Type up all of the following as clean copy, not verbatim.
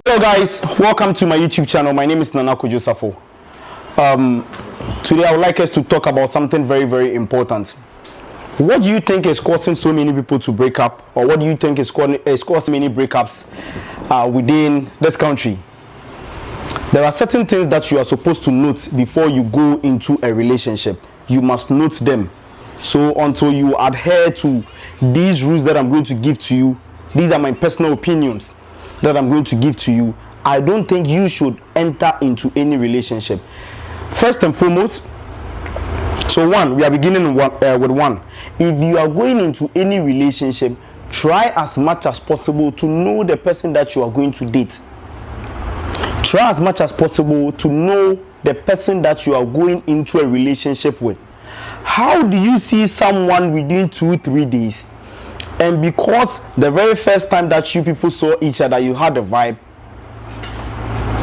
Hello guys, welcome to my YouTube channel. My name is Safo. Today I would like us to talk about something very important. What do you think is causing so many people to break up, or what do you think is causing many breakups within this country? There are certain things that you are supposed to note before you go into a relationship. You must note them. So until you adhere to these rules that I'm going to give to you, these are my personal opinions that I'm going to give to you, I don't think you should enter into any relationship. First and foremost, we are beginning with one. If you are going into any relationship, try as much as possible to know the person that you are going to date. Try as much as possible to know the person that you are going into a relationship with. How do you see someone within 2-3 days? And because the very first time that you people saw each other, you had a vibe,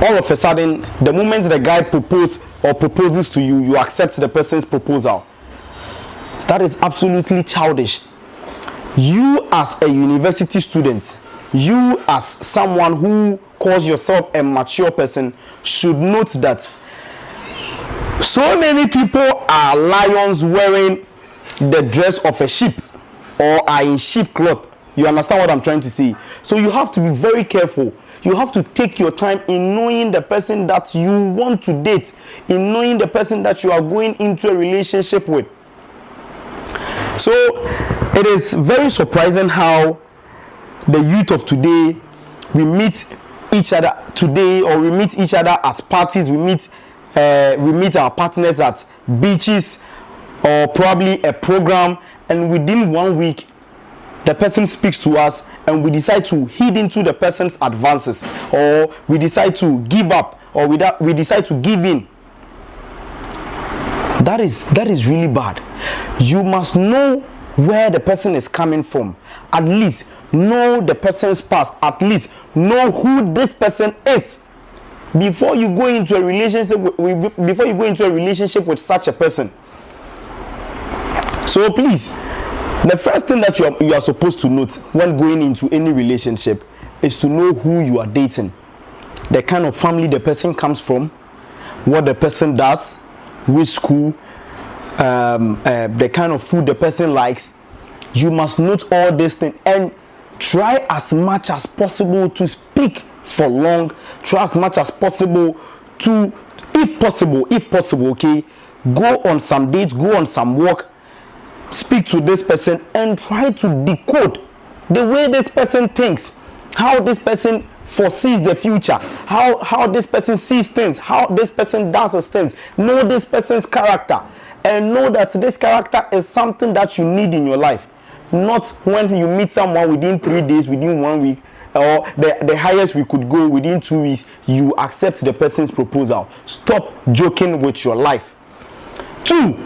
all of a sudden, the moment the guy proposes to you, you accept the person's proposal. That is absolutely childish. You as a university student, you as someone who calls yourself a mature person, should note that so many people are lions wearing the dress of a sheep, or are in sheep cloth. You understand what I'm trying to say? So you have to be very careful. You have to take your time in knowing the person that you want to date, in knowing the person that you are going into a relationship with. So it is very surprising how the youth of today, we meet each other today, or we meet each other at parties, we meet our partners at beaches, or probably a program, and within 1 week the person speaks to us and we decide to heed into the person's advances, or we decide to give up, or we decide to give in. That is really bad. You must know where the person is coming from. At least know the person's past. At least know who this person is before you go into a relationship with such a person. So please, the first thing that you are supposed to note when going into any relationship is to know who you are dating, the kind of family the person comes from, what the person does, which school, the kind of food the person likes. You must note all these things and try as much as possible to speak for long. Try as much as possible to, if possible, okay, go on some dates, go on some walk, speak to this person and try to decode the way this person thinks, how this person foresees the future, how this person sees things, how this person does his things. Know this person's character and know that this character is something that you need in your life. Not when you meet someone within 3 days, within 1 week, or the highest we could go within 2 weeks, you accept the person's proposal. Stop joking with your life. Two,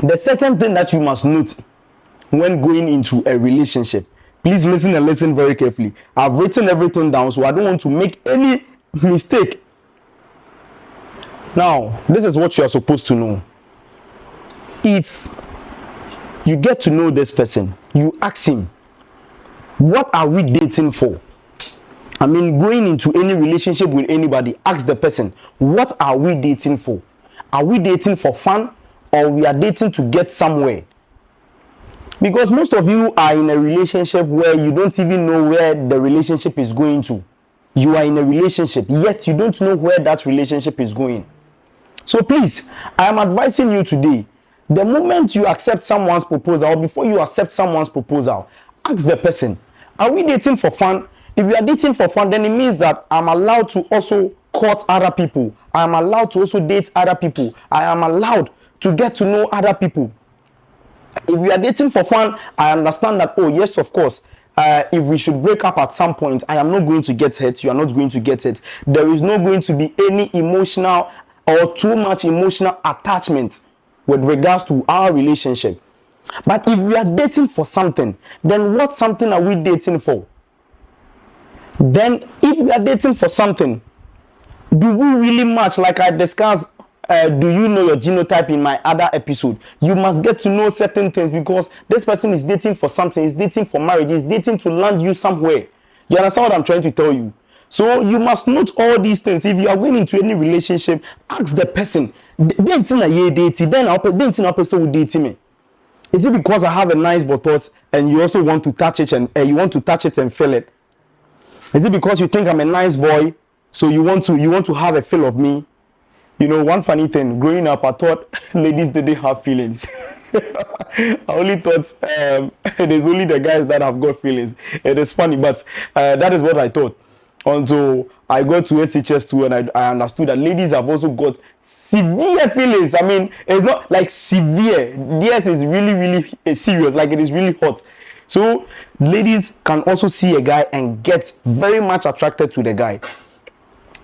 the second thing that you must note when going into a relationship, please listen and listen very carefully. I've written everything down, so I don't want to make any mistake. Now, this is what you are supposed to know. If you get to know this person, you ask him, what are we dating for? I mean, going into any relationship with anybody, ask the person, what are we dating for? Are we dating for fun, or we are dating to get somewhere? Because most of you are in a relationship where you don't even know where the relationship is going to. You are in a relationship, yet you don't know where that relationship is going. So please, I am advising you today, the moment you accept someone's proposal, or before you accept someone's proposal, ask the person, are we dating for fun? If we are dating for fun, then it means that I'm allowed to also court other people. I am allowed to also date other people. I am allowed to get to know other people. If we are dating for fun, I understand that, oh yes, of course, if we should break up at some point, I am not going to get hurt, you are not going to get hurt. There is not going to be any emotional or too much emotional attachment with regards to our relationship. But if we are dating for something, then what something are we dating for? Then if we are dating for something, do we really match, like I discussed do you know your genotype in my other episode. You must get to know certain things because this person is dating for something, is dating for marriage, is dating to land you somewhere. You understand what I'm trying to tell you? So you must note all these things. If you are going into any relationship, ask the person, then date me. Is it because I have a nice bottom and you also want to touch it and you want to touch it and feel it? Is it because you think I'm a nice boy, so you want to have a feel of me? You know, one funny thing, growing up, I thought ladies didn't have feelings. I only thought it is only the guys that have got feelings. It is funny, but that is what I thought. Until I got to SHS2 and I understood that ladies have also got severe feelings. I mean, it's not like severe. Yes, it's really, really serious. Like it is really hot. So ladies can also see a guy and get very much attracted to the guy.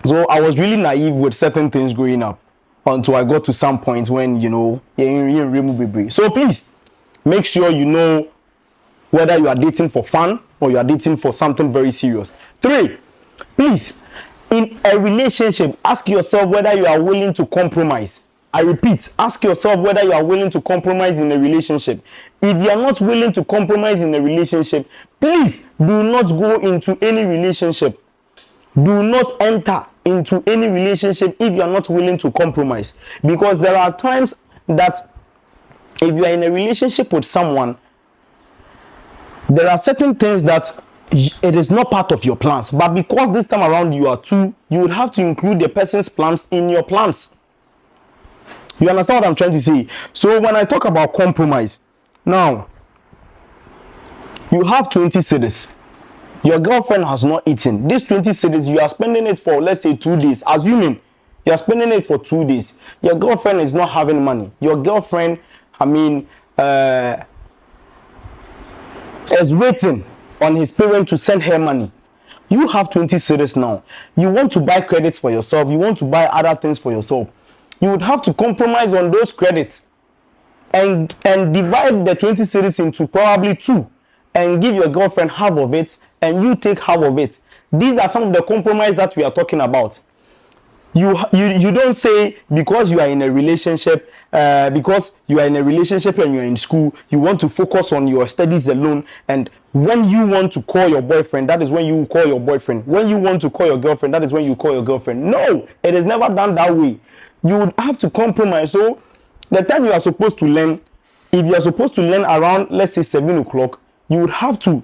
So I was really naive with certain things growing up until I got to some points when, you know, so please make sure you know whether you are dating for fun or you are dating for something very serious. 3, please, in a relationship, ask yourself whether you are willing to compromise. I repeat, ask yourself whether you are willing to compromise in a relationship. If you are not willing to compromise in a relationship, please do not go into any relationship. Do not enter into any relationship if you are not willing to compromise. Because there are times that if you are in a relationship with someone, there are certain things that it is not part of your plans. But because this time around you are two, you would have to include the person's plans in your plans. You understand what I'm trying to say? So when I talk about compromise, now, you have 20 cedis. Your girlfriend has not eaten. This 20 cedis, you are spending it for, let's say, 2 days. Assuming you are spending it for 2 days. Your girlfriend is not having money. Your girlfriend, is waiting on his parent to send her money. You have 20 cedis now. You want to buy credits for yourself. You want to buy other things for yourself. You would have to compromise on those credits and divide the 20 cedis into probably 2 and give your girlfriend half of it and you take half of it. These are some of the compromise that we are talking about. You don't say because you are in a relationship, and you are in school, you want to focus on your studies alone, and when you want to call your boyfriend, that is when you call your boyfriend. When you want to call your girlfriend, that is when you call your girlfriend. No, it is never done that way. You would have to compromise. So the time you are supposed to learn, if you are supposed to learn around, let's say 7 o'clock, you would have to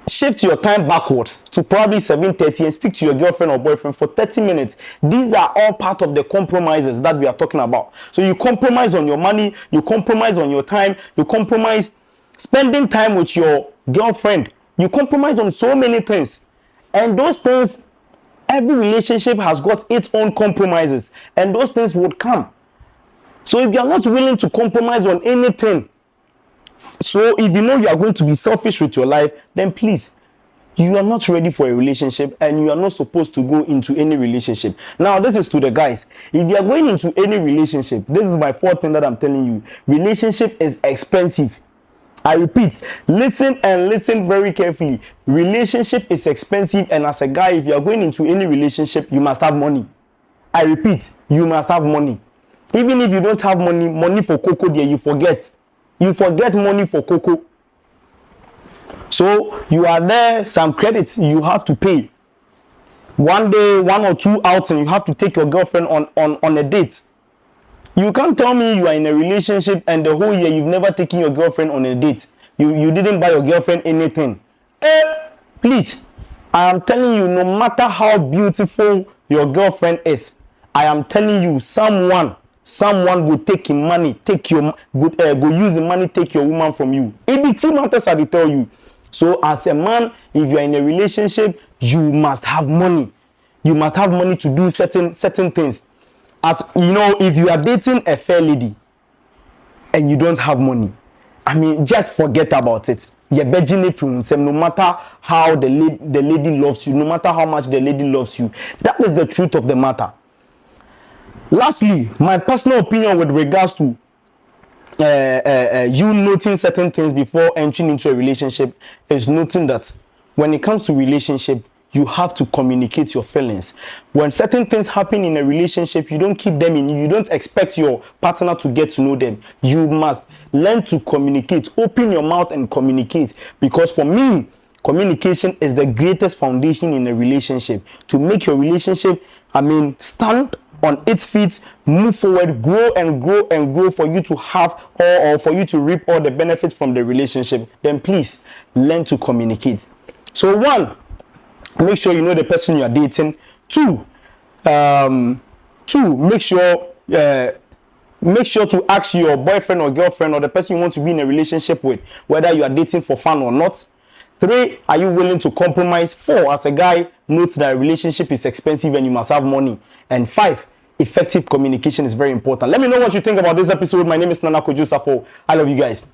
shift your time backwards to probably 7:30 and speak to your girlfriend or boyfriend for 30 minutes. These are all part of the compromises that we are talking about. So you compromise on your money, you compromise on your time, you compromise spending time with your girlfriend, you compromise on so many things. And those things, every relationship has got its own compromises, and those things would come. So if you are not willing to compromise on anything, so if you know you are going to be selfish with your life, then please, you are not ready for a relationship and you are not supposed to go into any relationship. Now, this is to the guys. If you are going into any relationship, this is my 4th thing that I'm telling you. Relationship is expensive. I repeat, listen and listen very carefully. Relationship is expensive, and as a guy, if you are going into any relationship, you must have money. I repeat, you must have money. Even if you don't have money for cocoa there, you forget. You forget money for cocoa. So you are there, some credits you have to pay. One day, 1 or 2 outing, you have to take your girlfriend on a date. You can't tell me you are in a relationship and the whole year you've never taken your girlfriend on a date. You didn't buy your girlfriend anything. Please, I am telling you, no matter how beautiful your girlfriend is, I am telling you, someone will take your money, go use the money, take your woman from you. It be 2 matters I will tell you. So as a man, if you are in a relationship, you must have money. You must have money to do certain things. As you know, if you are dating a fair lady and you don't have money, I mean, just forget about it. You're begging it from no matter how the lady loves you, no matter how much the lady loves you. That is the truth of the matter. Lastly, my personal opinion with regards to you noting certain things before entering into a relationship is noting that when it comes to relationship, you have to communicate your feelings. When certain things happen in a relationship, you don't keep them in you. You don't expect your partner to get to know them. You must learn to communicate. Open your mouth and communicate. Because for me, communication is the greatest foundation in a relationship. To make your relationship, stand on its feet, move forward, grow and grow and grow, for you to have or for you to reap all the benefits from the relationship, then please learn to communicate. So 1, make sure you know the person you are dating. 2, make sure to ask your boyfriend or girlfriend or the person you want to be in a relationship with whether you are dating for fun or not. 3, are you willing to compromise? 4, as a guy, note that a relationship is expensive and you must have money. And 5, effective communication is very important. Let me know what you think about this episode. My name is Nana Kwadwo Safo. I love you guys.